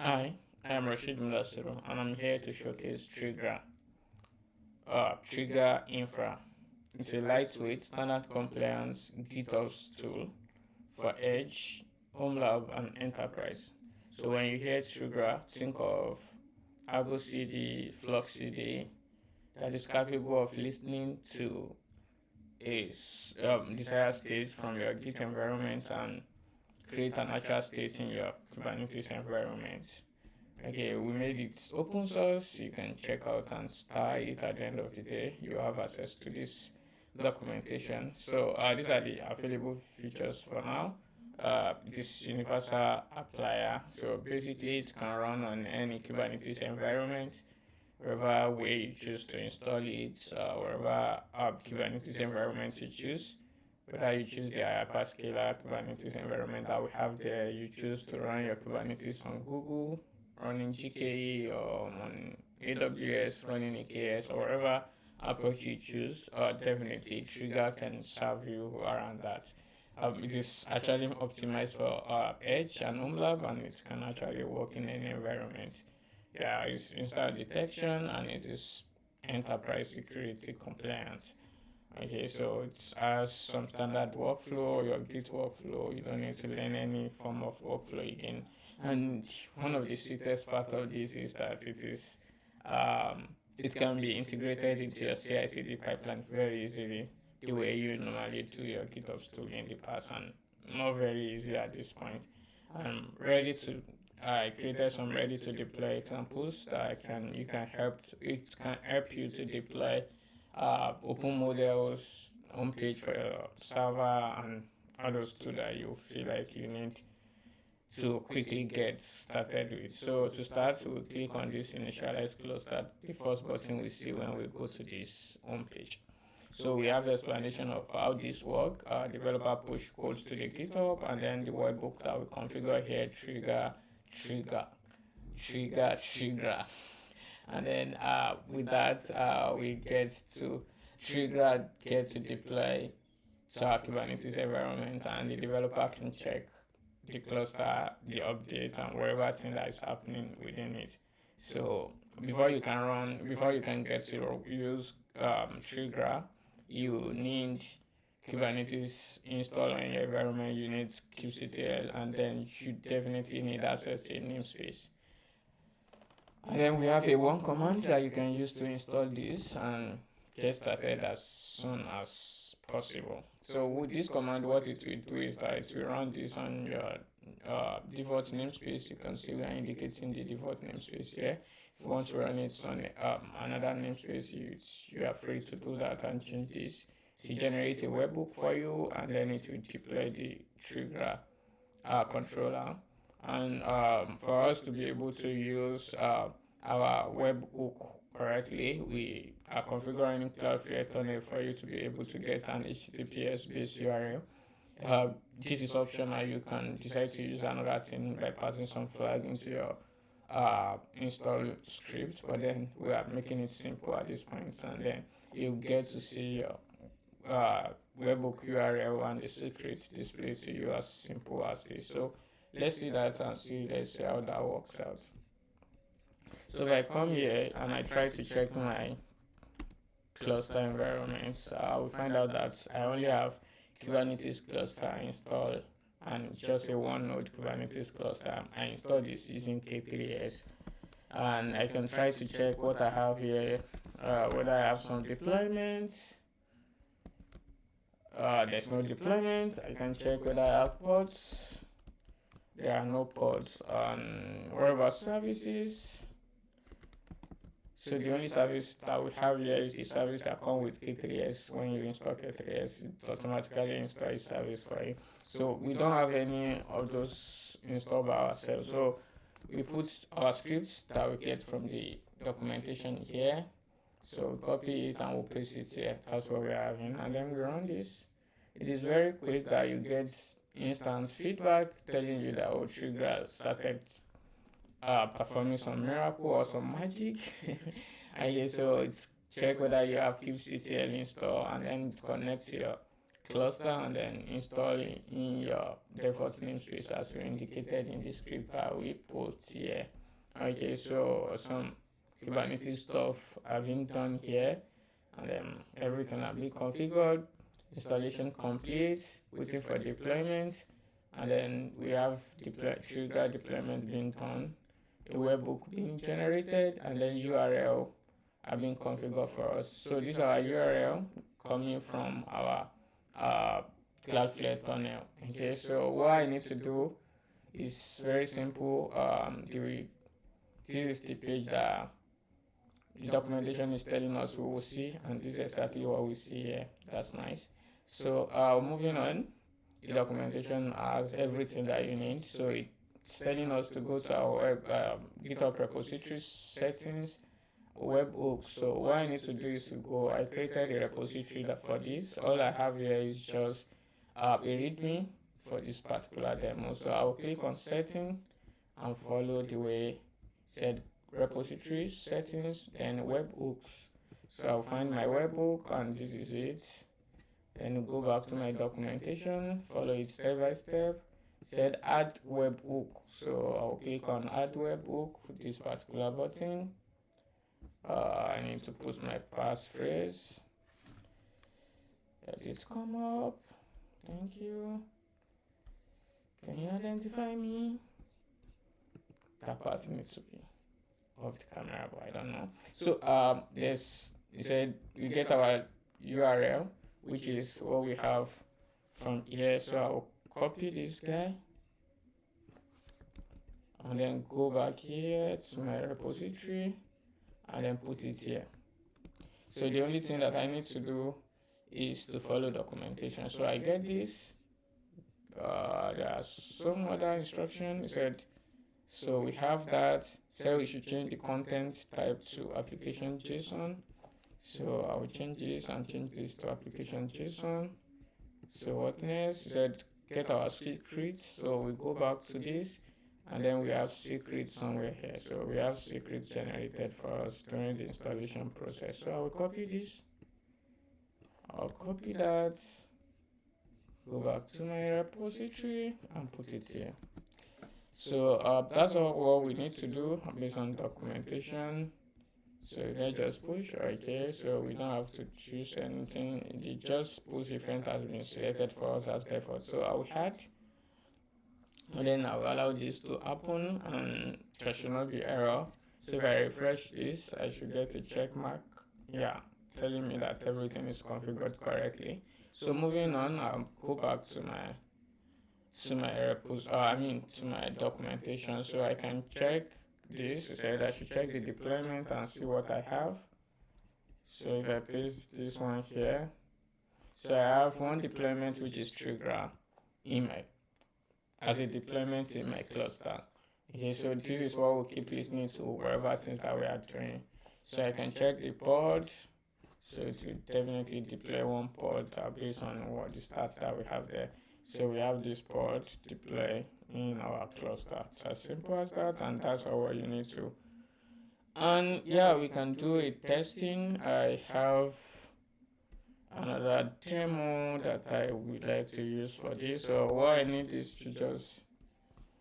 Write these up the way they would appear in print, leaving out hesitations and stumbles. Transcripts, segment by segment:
Hi, I am Rashid Mudasiru, and I'm here to showcase Trigra, Trigra Infra. It's a lightweight, standard compliance GitOps tool for Edge, Homelab, and Enterprise. So when you hear Trigra, think of ArgoCD, FluxCD that is capable of listening to a desired state from your Git environment and create an actual state in your Kubernetes environment. Okay, we made it open source. You can check out and start it at the end of the day. You have access to this documentation. So these are the available features for now. This universal applier. So basically, it can run on any Kubernetes environment, wherever way you choose to install it, wherever Kubernetes environment you choose. Whether you choose the hyperscaler Kubernetes environment that we have there, you choose to run your Kubernetes on Google, running GKE, or on AWS, running AKS, or whatever approach you choose, definitely Trigra can serve you around that. It is actually optimized for Edge and Homelab, and it can actually work in any environment. Yeah, it's install detection and it is enterprise security compliant. Okay, so it has some standard workflow, your Git workflow. You don't need to learn any form of workflow again. And one of the sweetest part of this is that it can be integrated into your CI/CD pipeline very easily, the way you normally do your GitOps tool in the past, and not very easy at this point. I'm ready to. I created some ready to deploy examples that it can help you to deploy open models on page for your server and others too that you feel like you need to quickly get started with. So to start, we'll click on this initialize cluster, the first button we see when we go to this home page. So we have explanation of how this works. Developer push codes to the GitHub, and then the webhook that we configure here, trigger. And then with that, we get to deploy to our Kubernetes environment, and the developer can check the cluster, the update, and whatever thing that is happening within it. So before you can get to use Trigra, you need Kubernetes installed on your environment. You need kubectl, and then you definitely need access to a namespace. And then we have a one command that you can use to install this and get started as soon as possible. So with this command, what it will do is that it will run this on your default namespace. You can see we are indicating the default namespace here. If you want to run it on another namespace, you are free to do that and change this. To generate a webhook for you, and then it will deploy the Trigra controller. And for us to be able to use our webhook correctly, we are configuring Cloudflare tunnel for you to be able to get an HTTPS based URL. This is optional. You can decide to use another thing by passing some flag into your install script, but then we are making it simple at this point, and then you get to see your webhook URL and the secret displayed to you as simple as this. So let's see that and let's see how that works out. So if I come here and I try to check my cluster environments, I will find out that I only have Kubernetes cluster installed and just a one node Kubernetes cluster. I installed this using K3s, and I can try to check what I have here, whether I have some deployments. There's no deployment. I can check whether I have pods. There are no pods. What about services? So the only service that we have here is the service that comes with K3s. When you install K3s, it automatically installs a service for you. So we don't have any of those installed by ourselves. So we put our scripts that we get from the documentation here. So we copy it and we'll paste it here. That's what we're having. And then we run this. It is very quick that you get instant feedback telling you that Trigra started performing some miracle or some magic. And yeah, so it's check whether you have kubectl installed, and then it's connect to your cluster and then install it in your default namespace as we indicated in the script that we put here. Okay, so some Kubernetes stuff have been done here, and then everything have been configured, installation complete, waiting for deployment, and then we have Trigra deployment being done, a webhook being generated, and then URL have been configured for us. So this is our URL coming from our Cloudflare tunnel. Okay, so what I need to do is very simple. This is the page that the documentation is telling us we will see, and this is exactly what we see here. That's nice. So moving on, the documentation has everything that you need. So it's telling us to go to our GitHub repository settings, webhook. So what I need to do is to go, I created a repository for this. All I have here is just a readme for this particular demo. So I'll click on setting and follow the way said repository settings, then webhooks. So I'll find my webhook, and this is it. Then go back to my documentation, follow it step by step. Said add webhook. So I'll click on add webhook with this particular button. I need to put my passphrase. Let it come up. Thank you. Can you identify me? That part needs to be off the camera, but I don't know. So it said we get our URL, which is what we have from here. So I'll copy this guy and then go back here to my repository and then put it here. So the only thing that I need to do is to follow documentation. So I get this. There are some other instructions. It said, so we have that. So we should change the content type to application JSON. So I will change this and change this to application JSON. So what next? It said get our secret. So we go back to this, and then we have secret somewhere here. So we have secret generated for us during the installation process. So I will copy this. I'll copy that. Go back to my repository and put it here. So that's all what we need to do based on documentation. So let's just push. Okay, so we don't have to choose anything. The just push event has been selected for us as default. So I will add, and then I will allow this to happen, and there should not be error. So if I refresh this, I should get a check mark. Yeah, telling me that everything is configured correctly. So moving on, I'll go back to my documentation, so I can check this. It said I should check the deployment and see what I have. So if I paste this one here, so I have one deployment which is Trigra email as a deployment in my cluster. Okay, so this is what we'll keep listening to wherever things that we are doing. So I can check the pod. So it will definitely deploy one pod based on what the stats that we have there. So we have this pod deploy in our cluster. It's as simple as that, and that's all you need to. And yeah, we can do a testing. I have another demo that I would like to use for this. So what I need is to just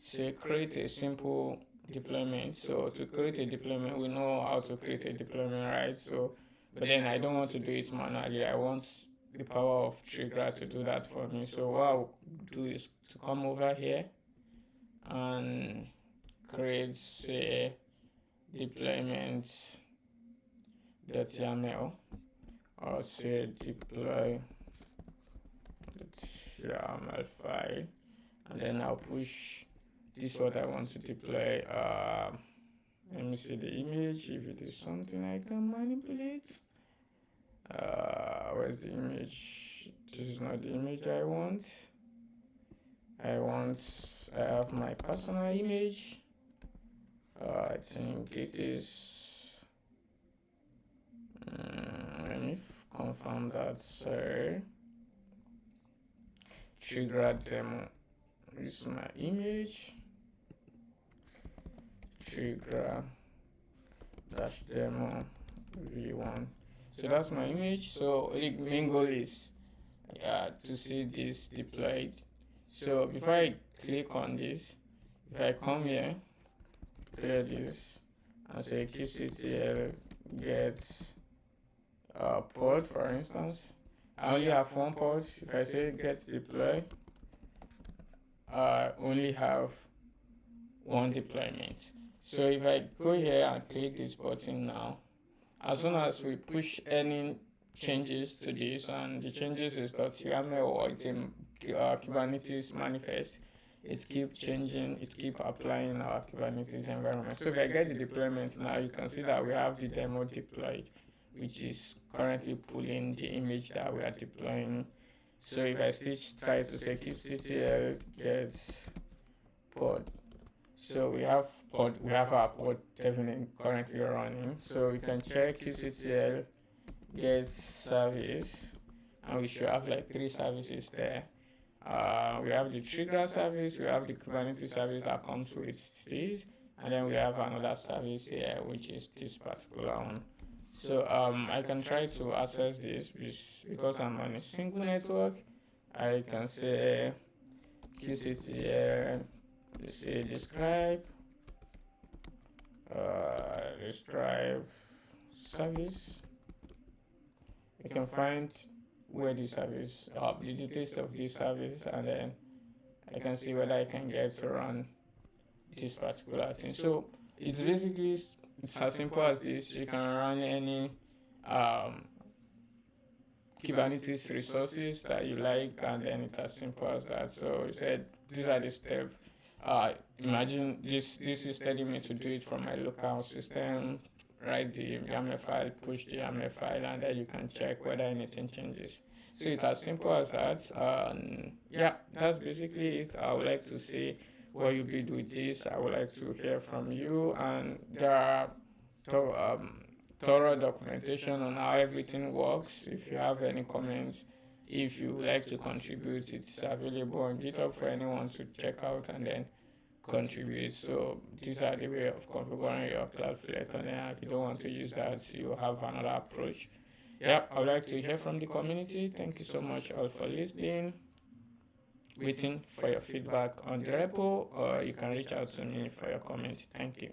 say create a simple deployment. So to create a deployment, we know how to create a deployment, right? So but then I don't want to do it manually. I want the power of Trigra to do that for me. So what I'll do is to come over here and create a deployment.yaml, or say deploy.yaml file, and then I'll push this is what I want to deploy. Let me see the image, if it is something I can manipulate. Where's the image? This is not the image I want. I have my personal image. I think it is. Let me confirm that. Sorry. Trigra demo is my image. Trigra -demo v1. So that's my image. So the main goal is to see this deployed. So before I click on this, if I come here, clear this, and say kubectl get port, for instance, I only have one port. If I say get deploy, I only have one deployment. So if I go here and click this button now, as soon as we push any changes to this, and the changes is .yaml or it's a Kubernetes manifest, it keeps changing, it keeps applying our Kubernetes environment. So if I get the deployment now, you can see that we have the demo deployed, which is currently pulling the image that we are deploying. So if I try to say kubectl get pod, so we have our pod definitely currently running. So we can check kubectl get service, and we should have like 3 services there. We have the Trigra service, we have the Kubernetes service that comes with this, and then we have another service here, which is this particular one. So I can try to access this because I'm on a single network. I can say kubectl, let's say describe service. You can find where the service, the details of this service, and then I can see whether I can get to run this particular thing. So it's basically, it's as simple as this. You can run any Kubernetes resources that you like, and then it's as simple as that. So you said these are the steps. Imagine this is telling me to do it from my local system. Write the YAML file, push the YAML file, and then you can check whether anything changes. So it's as simple as that. Yeah, that's basically it. I would like to see what you did with this. I would like to hear from you, and there are thorough documentation on how everything works. If you have any comments, if you would like to contribute, it's available on GitHub for anyone to check out and then contribute. So these are the way of configuring your Cloudflare tunnel. If you don't want to use that, you have another approach. Yep, I would like to hear from the community. Thank you so much all for listening. Waiting for your feedback on the repo, or you can reach out to me for your comment. Thank you.